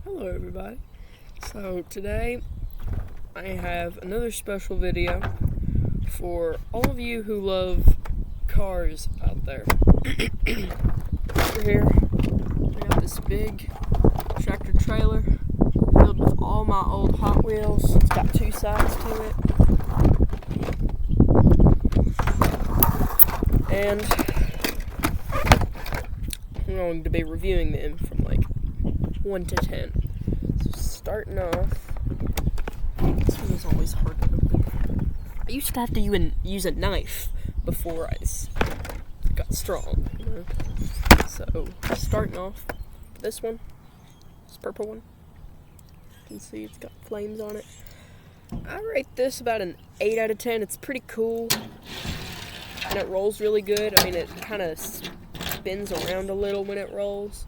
Hello everybody. So today I have another special video for all of you who love cars out there. Over here I got this big tractor trailer filled with all my old Hot Wheels. It's got two sides to it. And I'm going to be reviewing them from like 1 to 10. So starting off, this one is always hard to open. I used to have to use a knife before I got strong, you know? So starting off, this one, this purple one, you can see it's got flames on it. I rate this about an 8 out of 10. It's pretty cool, and it rolls really good. I mean, it kind of spins around a little when it rolls,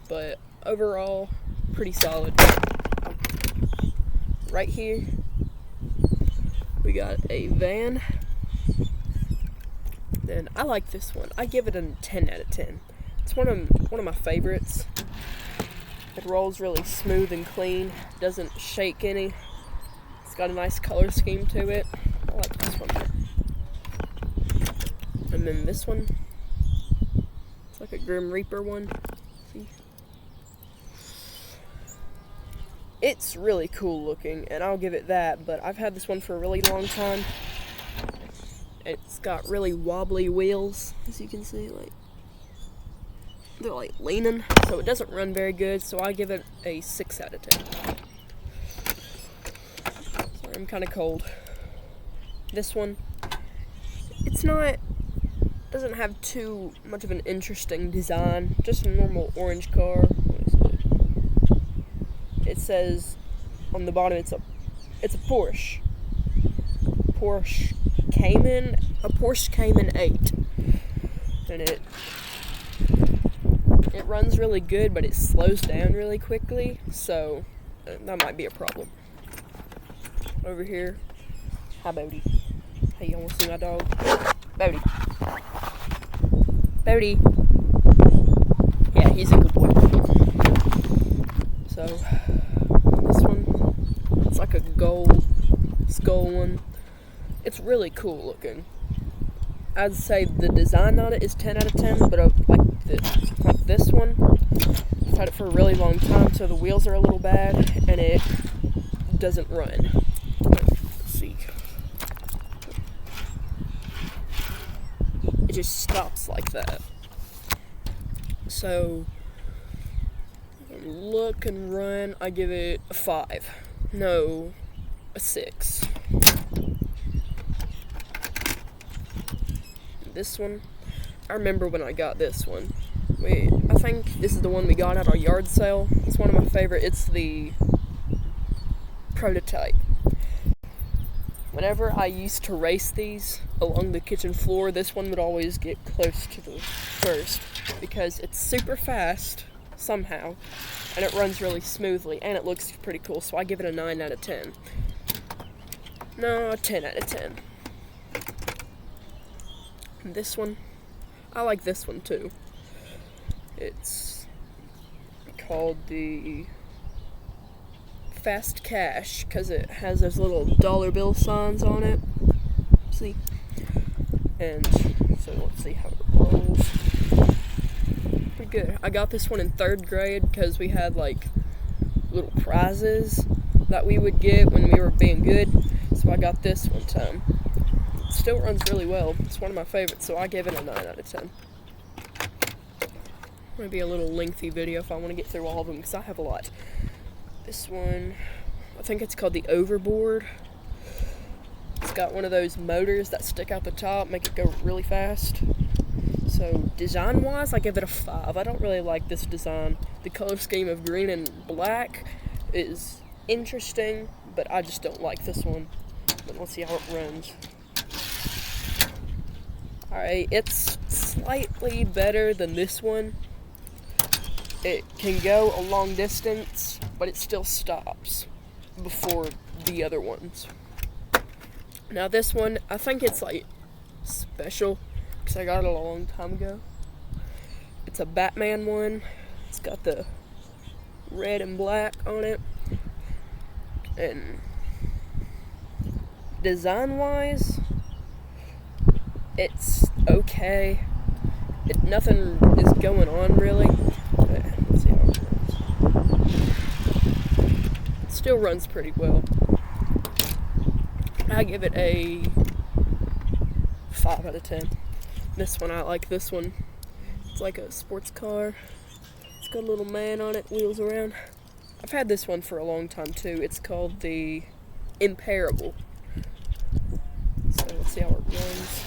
but overall, pretty solid. Right here, we got a van. Then I like this one. I give it a 10 out of 10. It's one of my favorites. It rolls really smooth and clean. Doesn't shake any. It's got a nice color scheme to it. I like this one. And then this one, it's like a Grim Reaper one. See? It's really cool looking, and I'll give it that, but I've had this one for a really long time. It's got really wobbly wheels, as you can see, like, they're like leaning, so it doesn't run very good, so I give it a 6 out of 10. Sorry, I'm kind of cold. This one, doesn't have too much of an interesting design, just a normal orange car. It says on the bottom it's a Porsche. Porsche Cayman 8. And it runs really good, but it slows down really quickly, so that might be a problem. Over here, hi Bodie. Hey, you wanna see my dog? Bodie. Bodie. Yeah, he's a good boy. So this one, it's like a gold skull one. It's really cool looking. I'd say the design on it is 10 out of 10, but like this one, I've had it for a really long time, so the wheels are a little bad, and it doesn't run. Let's see. It just stops like that. So look and run, I give it a 5. No, a 6. This one, I remember when I got this one. I think this is the one we got at our yard sale. It's one of my favorite. It's the prototype. Whenever I used to race these along the kitchen floor, this one would always get close to the first because it's super fast somehow, and it runs really smoothly, and it looks pretty cool, so I give it a 9 out of 10. No, a 10 out of 10. And this one, I like this one too. It's called the Fast Cash because it has those little dollar bill signs on it. See? And so let's see how it rolls. Pretty good. I got this one in 3rd grade because we had like little prizes that we would get when we were being good. So I got this one time. It still runs really well. It's one of my favorites, so I give it a 9 out of 10. Maybe a little lengthy video if I want to get through all of them because I have a lot. This one, I think it's called the Overboard. It's got one of those motors that stick out the top, make it go really fast. So design-wise, I give it a 5. I don't really like this design. The color scheme of green and black is interesting, but I just don't like this one. But let's see how it runs. Alright, it's slightly better than this one. It can go a long distance, but it still stops before the other ones. Now this one, I think it's like special because I got it a long time ago. It's a Batman one. It's got the red and black on it. And design-wise, it's okay. Nothing is going on really. But let's see how it runs. It still runs pretty well. I give it a 5 out of 10. This one, I like this one. It's like a sports car. It's got a little man on it, wheels around. I've had this one for a long time too. It's called the Imperable. So let's see how it runs.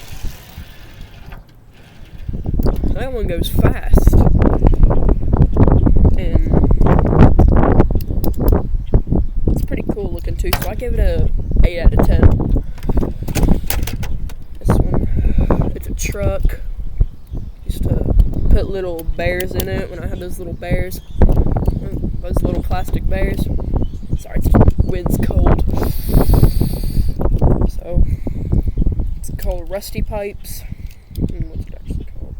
That one goes fast. And it's pretty cool looking too, so I give it a 8 out of 10. This one, it's a truck. Used to put little bears in it when I had those little bears. Those little plastic bears. Sorry, it's wind's cold. So, it's called Rusty Pipes. What's it actually called?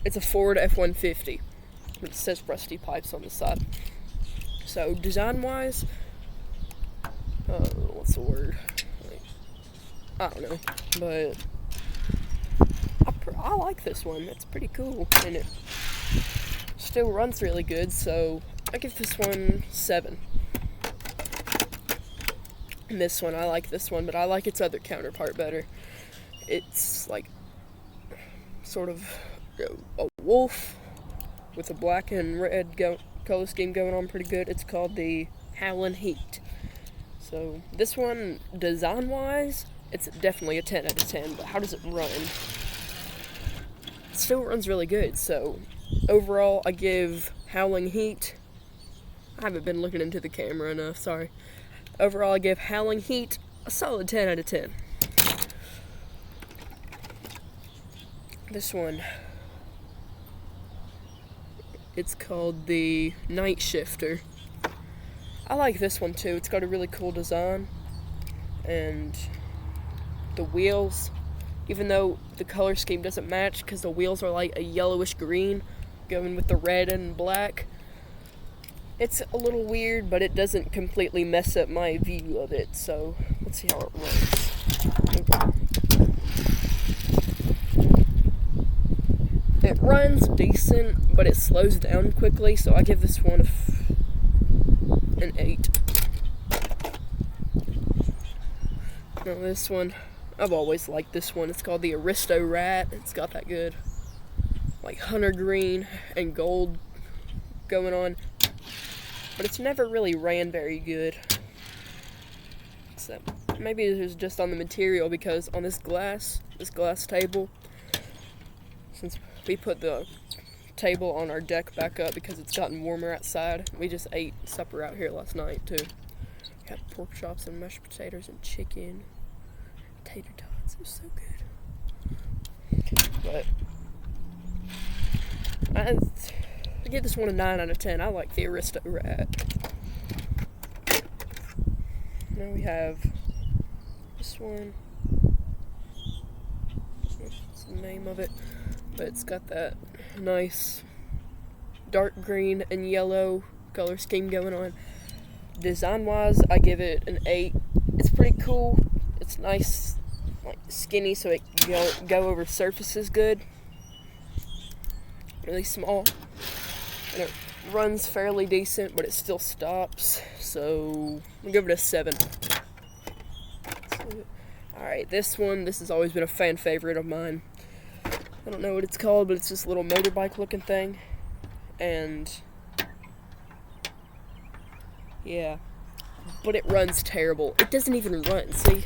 It's a Ford F-150. It says Rusty Pipes on the side. So, design-wise, what's the word? I don't know, but I like this one. It's pretty cool, and it still runs really good, so I give this one 7. And this one, I like this one, but I like its other counterpart better. It's like sort of a wolf with a black and red color scheme going on pretty good. It's called the Howlin' Heat. So this one, design-wise, it's definitely a 10 out of 10, but how does it run? It still runs really good, so overall I give Howling Heat, I haven't been looking into the camera enough, sorry. Overall I give Howling Heat a solid 10 out of 10. This one, it's called the Night Shifter. I like this one too. It's got a really cool design, and the wheels, even though the color scheme doesn't match because the wheels are like a yellowish green going with the red and black, it's a little weird, but it doesn't completely mess up my view of it. So let's see how it runs. It runs decent, but it slows down quickly, so I give this one an 8. Now this one, I've always liked this one. It's called the Aristo Rat. It's got that good, like, hunter green and gold going on, but it's never really ran very good. Except maybe it was just on the material, because on this glass table, since we put the table on our deck back up because it's gotten warmer outside, we just ate supper out here last night too. Got pork chops and mashed potatoes and chicken, tater tots. It was so good. But I give this one a 9 out of 10. I like the Aristo Rat. Now we have this one. What's the name of it? But it's got that nice dark green and yellow color scheme going on. Design wise, I give it an 8. It's pretty cool. It's nice, like skinny, so it can go over surfaces good. Really small, and it runs fairly decent, but it still stops. So I'll give it a 7. Alright, this has always been a fan favorite of mine. I don't know what it's called, but it's this little motorbike looking thing. And yeah, but it runs terrible. It doesn't even run. See?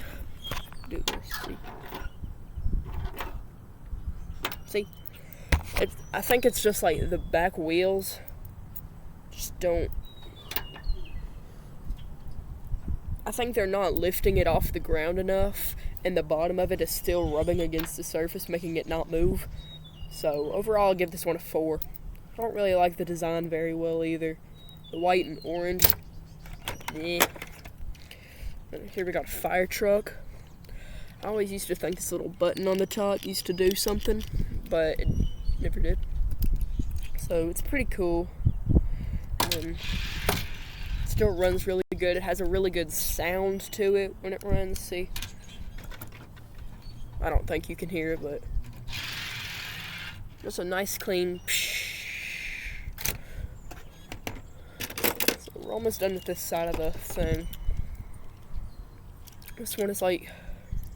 Do this. See? I think it's just like the back wheels just don't. I think they're not lifting it off the ground enough, and the bottom of it is still rubbing against the surface, making it not move. So overall, I'll give this one a 4. I don't really like the design very well either. The white and orange. Yeah. Here we got a fire truck. I always used to think this little button on the top used to do something, but it never did. So it's pretty cool. And Still runs really good. It has a really good sound to it when it runs. See? I don't think you can hear it, but just a nice clean. So we're almost done with this side of the thing. This one is like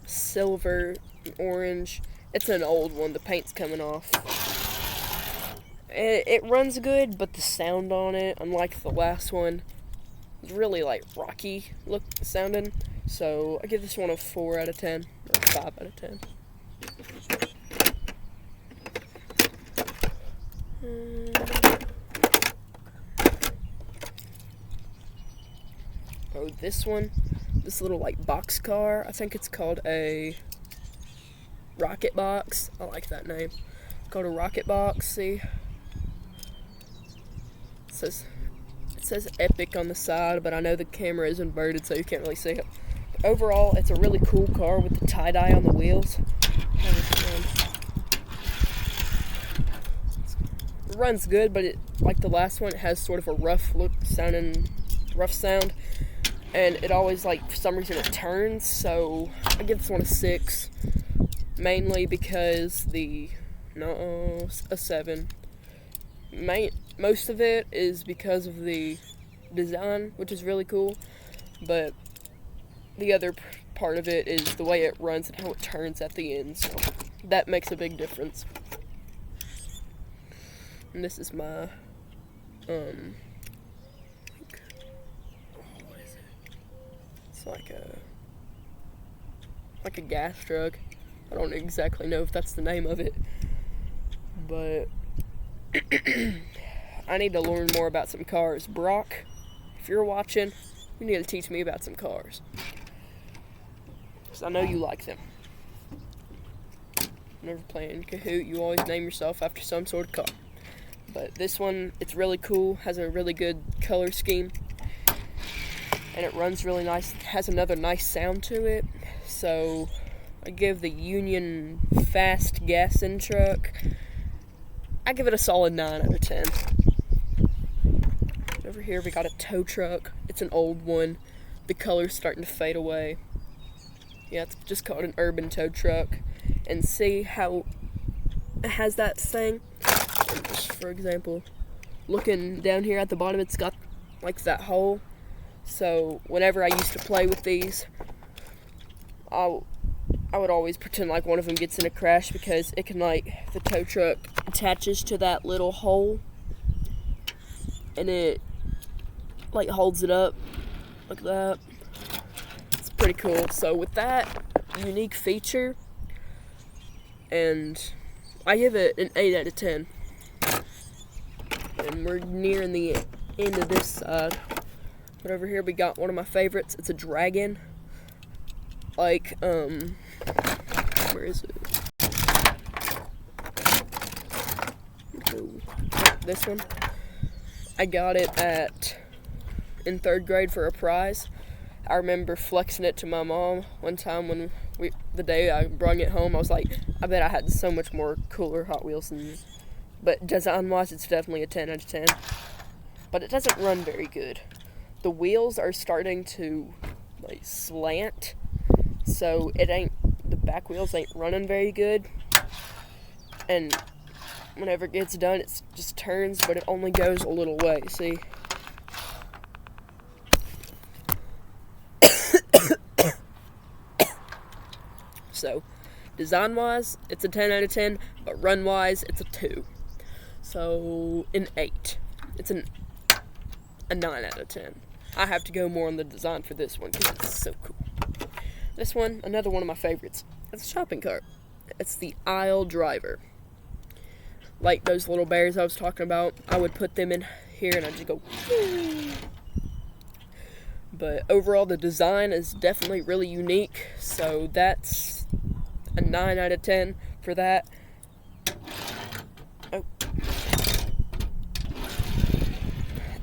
silver and orange. It's an old one. The paint's coming off. It runs good, but the sound on it, unlike the last one, is really like rocky sounding. So I give this one a 4 out of 10 or 5 out of 10. Oh, this one, this little like box car, I think it's called a Rocket Box. I like that name. It's called a Rocket Box. See, it says Epic on the side, but I know the camera is inverted, so you can't really see it. But overall, it's a really cool car with the tie-dye on the wheels. It runs good, but like the last one, it has sort of a rough sound, and it always, like, for some reason it turns, so I give this one a 6, mainly because a 7. Most of it is because of the design, which is really cool, but the other part of it is the way it runs and how it turns at the end, so that makes a big difference. And this is my, what is it? It's like a gas truck. I don't exactly know if that's the name of it, but I need to learn more about some cars. Brock, if you're watching, you need to teach me about some cars, because I know you like them. Whenever playing Kahoot, you always name yourself after some sort of car. But this one, it's really cool, has a really good color scheme, and it runs really nice. It has another nice sound to it, so I give the Union Fast Gas-In truck, I give it a solid 9 out of 10. Over here we got a tow truck. It's an old one. The color's starting to fade away. Yeah, it's just called an urban tow truck. And see how it has that thing? Just for example, looking down here at the bottom, it's got like that hole. So whenever I used to play with these, I would always pretend like one of them gets in a crash, because it can, like, the tow truck attaches to that little hole and it like holds it up like that. It's pretty cool. So with that unique feature, and I give it an 8 out of 10. And we're nearing the end of this side. But over here we got one of my favorites. It's a dragon. Like, where is it? This one. I got it in 3rd grade for a prize. I remember flexing it to my mom one time when the day I brought it home. I was like, I bet I had so much more cooler Hot Wheels but design-wise, it's definitely a 10 out of 10. But it doesn't run very good. The wheels are starting to, like, slant, so the back wheels ain't running very good. And whenever it gets done, it just turns, but it only goes a little way, see? So, design-wise, it's a 10 out of 10, but run-wise, it's a 2. So, an 8. It's a 9 out of 10. I have to go more on the design for this one, because it's so cool. This one, another one of my favorites. It's a shopping cart. It's the Aisle Driver. Like those little bears I was talking about, I would put them in here and I'd just go, whoo. But overall, the design is definitely really unique, so that's a 9 out of 10 for that. Oh.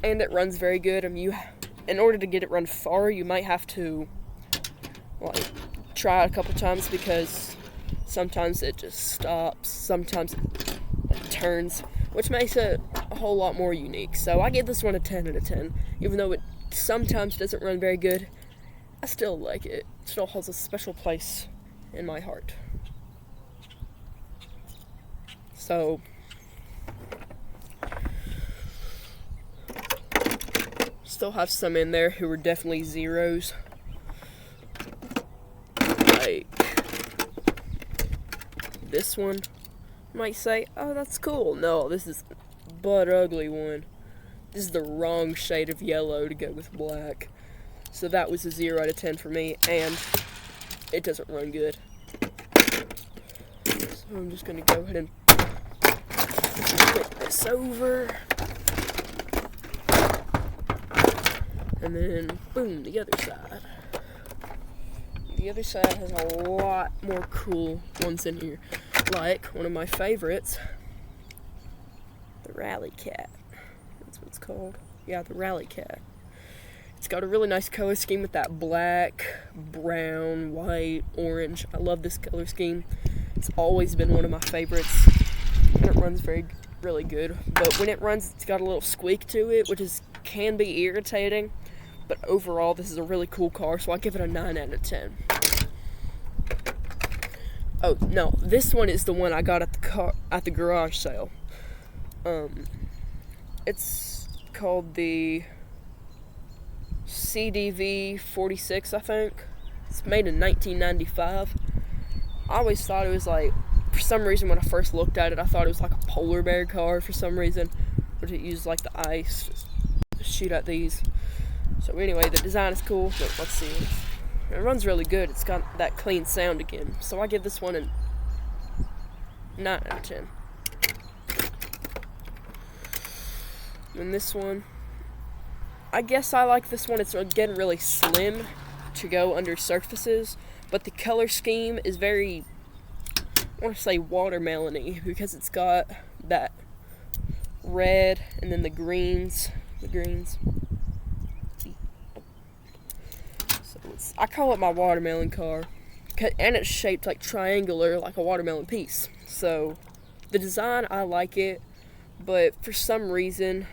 And it runs very good. I mean, in order to get it run far, you might have to, like, try it a couple times, because sometimes it just stops, sometimes it turns, which makes it a whole whole lot more unique. So I give this one a 10 out of 10. Even though it sometimes doesn't run very good, I still like it. It still holds a special place in my heart. So, still have some in there who are definitely zeros. Like this one. You might say, oh, that's cool. No, this is butt ugly one. This is the wrong shade of yellow to go with black. So that was a 0 out of 10 for me, and it doesn't run good. So I'm just gonna go ahead and flip this over. And then, boom, the other side. The other side has a lot more cool ones in here. Like, one of my favorites, the Rally Cat. That's what it's called. Yeah, the Rally Cat. It's got a really nice color scheme with that black, brown, white, orange. I love this color scheme. It's always been one of my favorites. And it runs really good. But when it runs, it's got a little squeak to it, which can be irritating. But overall, this is a really cool car, so I give it a 9 out of 10. Oh, no, this one is the one I got at the garage sale. It's called the CDV 46, I think. It's made in 1995. I always thought it was like, for some reason when I first looked at it, I thought it was like a polar bear car for some reason. But it used like the ice to shoot at these. So anyway, the design is cool. But let's see. It runs really good. It's got that clean sound again. So I give this one a 9 out of 10. And this one, I guess I like this one. It's getting really slim to go under surfaces, but the color scheme is very, I want to say watermelon-y, because it's got that red and then the greens. So I call it my watermelon car, and it's shaped like triangular, like a watermelon piece. So the design, I like it, but for some reason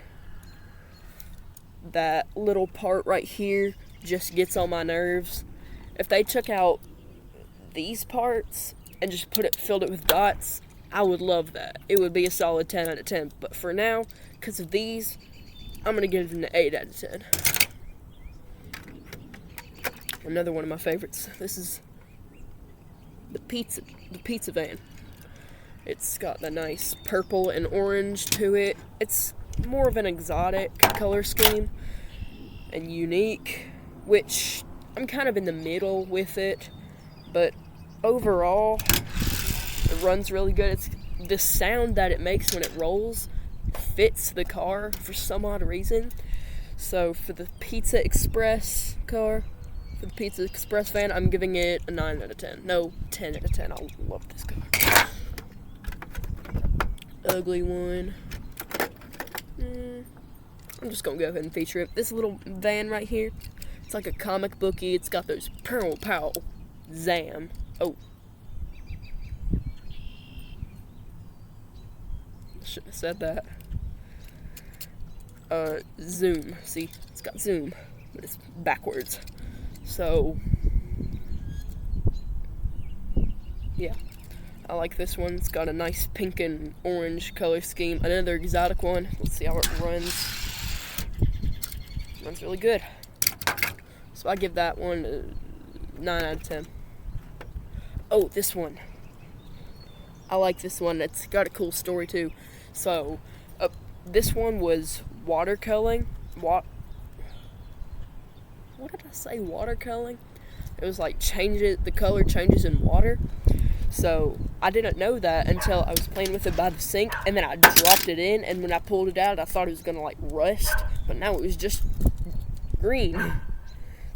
that little part right here just gets on my nerves. If they took out these parts and just filled it with dots, I would love that. It would be a solid 10 out of 10. But for now, because of these, I'm gonna give it an 8 out of 10. Another one of my favorites. This is the pizza van. It's got the nice purple and orange to it. It's more of an exotic color scheme and unique, which I'm kind of in the middle with it, but overall it runs really good. It's the sound that it makes when it rolls fits the car for some odd reason. So for the Pizza Express car, for the Pizza Express van, I'm giving it a 9 out of 10. No, 10 out of 10. I love this car. Ugly one. I'm just gonna go ahead and feature it. This little van right here, it's like a comic booky. It's got those pearl pow zam. Oh, shouldn't have said that. Zoom. See, it's got zoom, but it's backwards. So yeah, I like this one. It's got a nice pink and orange color scheme. Another exotic one. Let's see how it runs. Runs really good. So I give that one a 9 out of 10. Oh, this one. I like this one. It's got a cool story too. So, this one was watercoloring. What did I say? Watercoloring? It was like the color changes in water. So I didn't know that until I was playing with it by the sink, and then I dropped it in, and when I pulled it out, I thought it was gonna like rust, but now it was just green.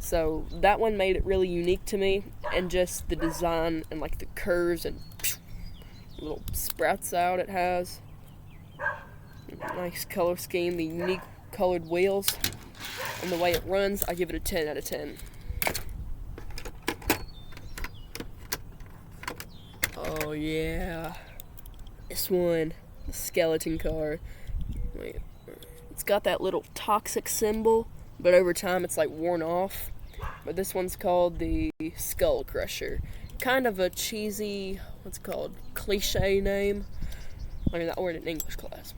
So that one made it really unique to me, and just the design and like the curves and little sprouts out it has. Nice color scheme, the unique colored wheels, and the way it runs, I give it a 10 out of 10. Oh yeah, this one, the skeleton car. Like, it's got that little toxic symbol, but over time it's like worn off. But this one's called the Skull Crusher. Kind of a cheesy, what's it called, cliche name. I mean that word in English class.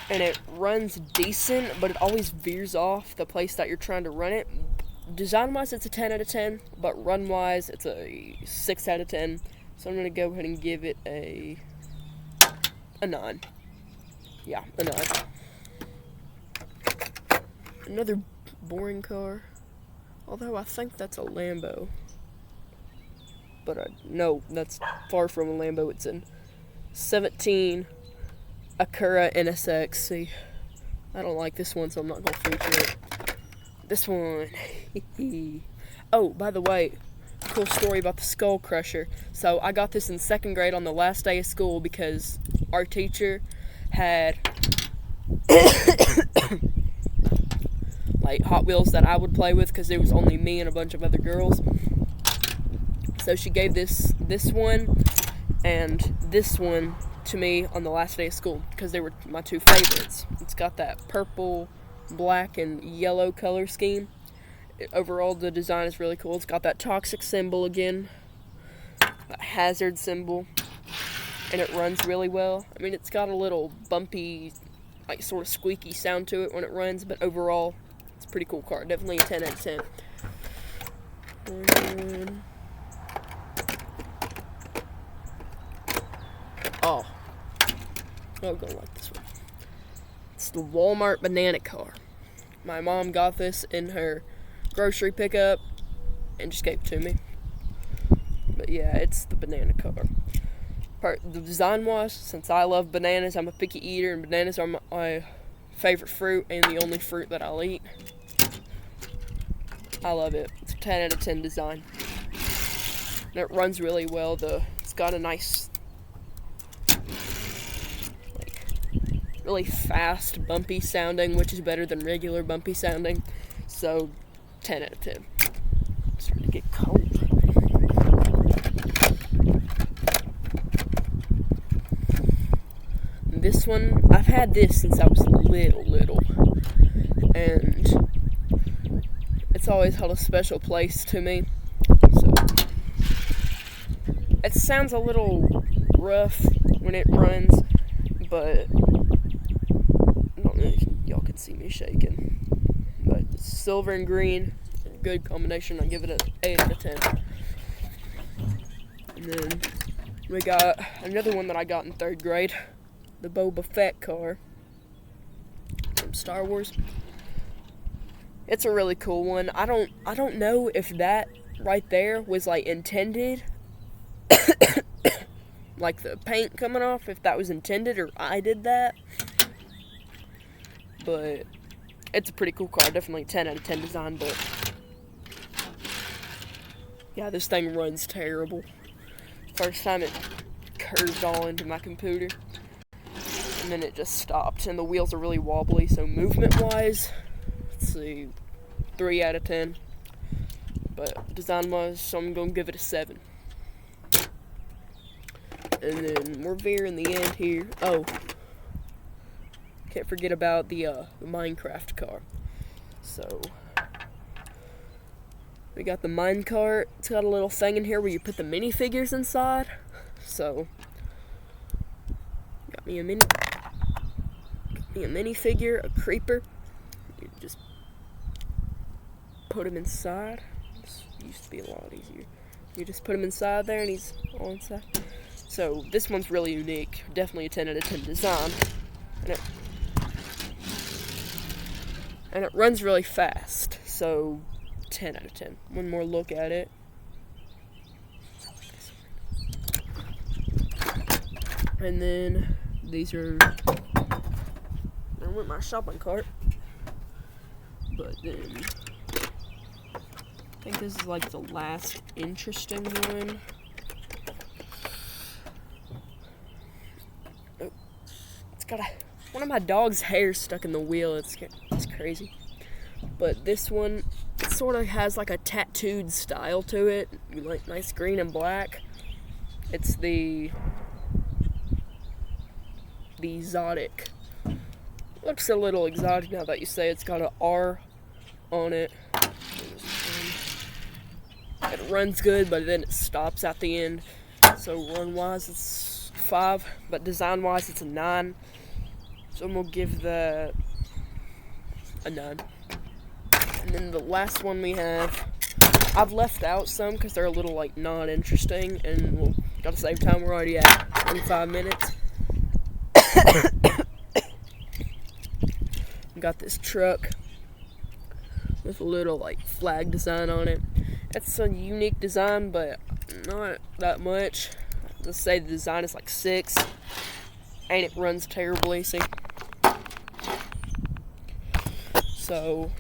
And it runs decent, but it always veers off the place that you're trying to run it. Design-wise, it's a 10 out of 10, but run-wise, it's a 6 out of 10. So I'm going to go ahead and give it a 9. Yeah, a 9. Another boring car. Although I think that's a Lambo. But no, that's far from a Lambo. It's an 17 Acura NSX. See, I don't like this one, so I'm not going to feature it. This one. Oh, by the way, cool story about the Skull Crusher. So I got this in 2nd grade on the last day of school because our teacher had like Hot Wheels that I would play with because there was only me and a bunch of other girls. So she gave this one and this one to me on the last day of school because they were my two favorites. It's got that purple, black, and yellow color scheme. Overall, the design is really cool. It's got that toxic symbol again, that hazard symbol, and it runs really well. I mean, it's got a little bumpy, like sort of squeaky sound to it when it runs, but overall, it's a pretty cool car. Definitely a 10 out of 10. And I'm gonna like this one. It's the Walmart banana car. My mom got this in her grocery pickup and just gave it to me. But yeah, it's the banana car. The design wise, since I love bananas, I'm a picky eater, and bananas are my favorite fruit and the only fruit that I'll eat. I love it. It's a 10 out of 10 design. And it runs really well. It's got a nice, really fast, bumpy sounding, which is better than regular bumpy sounding. So, 10 out of 10. It's starting to get cold. And this one, I've had this since I was little. And it's always held a special place to me. So, it sounds a little rough when it runs, but y'all can see me shaking. But silver and green, a good combination. I give it an 8 out of 10. And then we got another one that I got in 3rd grade, the Boba Fett car from Star Wars. It's a really cool one. I don't know if that right there was like intended, like the paint coming off, if that was intended or I did that. But it's a pretty cool car. Definitely 10 out of 10 design, but yeah, this thing runs terrible. First time it curved all into my computer, and then it just stopped, and the wheels are really wobbly, so movement-wise, let's see, 3 out of 10. But design-wise, so I'm going to give it a 7. And then we're veering the end here. Oh, can't forget about the Minecraft car. So, we got the minecart. It's got a little thing in here where you put the minifigures inside. So, got me a minifigure, a creeper. You just put him inside. This used to be a lot easier. You just put him inside there and he's all inside. So, this one's really unique. Definitely a 10 out of 10 design. And it runs really fast, so 10 out of 10. One more look at it. And then these are, I went my shopping cart. But then, I think this is like the last interesting one. Oh, it's got one of my dog's hair stuck in the wheel. It's crazy. But this one, it sort of has like a tattooed style to it, like nice green and black. It's the Exotic Looks a little exotic now that you say it's got an R on it. It runs good, but then it stops at the end. So run-wise, it's 5, but design-wise, it's a 9. So I'm gonna give that a 9. And then the last one we have, I've left out some because they're a little like not interesting, and we'll gotta save time. We're already at 25 minutes. Got this truck with a little like flag design on it. It's a unique design, but not that much. Let's say the design is like 6, and it runs terribly. See, so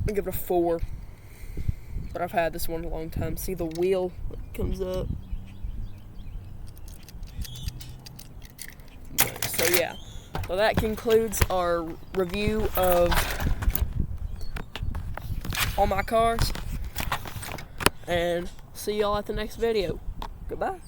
I'll give it a 4. But I've had this one a long time. See the wheel that comes up. So yeah. So that concludes our review of all my cars. And see y'all at the next video. Goodbye.